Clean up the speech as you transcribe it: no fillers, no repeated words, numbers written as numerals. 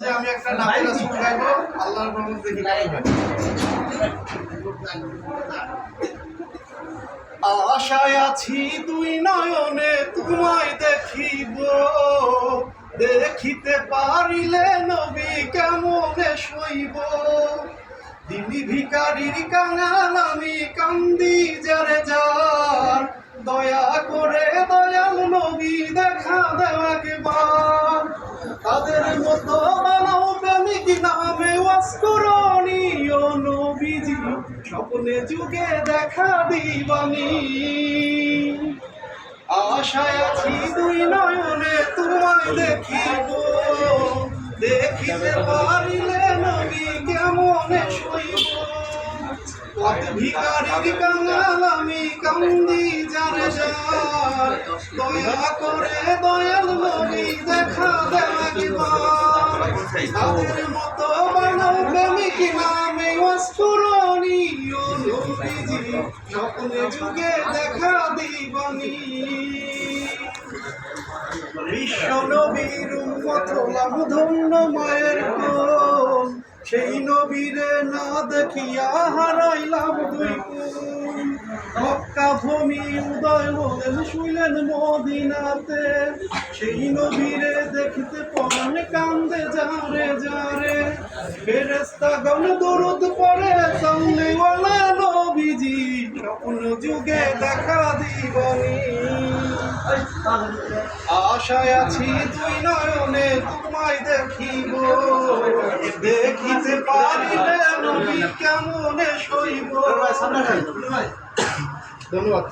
যে আমি একটা নাতে রাসূল গাইবো আল্লাহর রহমত দেখি গাইবেন। আশায় আছি দুই নয়নে তোমায় দেখিব, দেখিতে পারিলে নবী কেমনে সইব। দিনী ভিখারির কাঙাল আমি কান্দি যারে যার, দয়া করে দয়াল নবী দেখা দেও একবার। তাদের মতো বানাও প্রেমিক নামে ওয়াজ করনি ও নবীজি, স্বপ্নে যুগে দেখা দিবানি। আশায় আছি দুই নয়নে তোমায় দেখিব, দেখিতে পারিলে নবী কেমনে সইব। কত ভিখারির কাঙাল আমি কান্দি যারে যার, দয়া করে দয়াল নবী দেখা দেও একবার। তাদের মতো বানাও প্রেমিক নামে ওয়াজ করনি ও নবীজি, স্বপ্নে যুগে দেখা দিবানি। বিশ্ব নবীর উম্মত হলাম ধন্য মায়ের কোল, সেই নবীরে না দেখিয়া হারাইলাম দুই কুল। মক্কা ভূমি উদয় হলেন শুইলেন মদিনাতে, সেই নবীরে দেখিতে পরাণ কান্দে যারে যারে। ফেরেশতাগণ দরুদ পড়ে সাল্লিওয়ালা নবীজি, স্বপ্ন যুগে দেখা দিবানি। আশায় আছি দুই নয়নে তোমায় দেখিব, দেখিতে পারিলে নবী কেমনে সইব। ধন্যবাদ।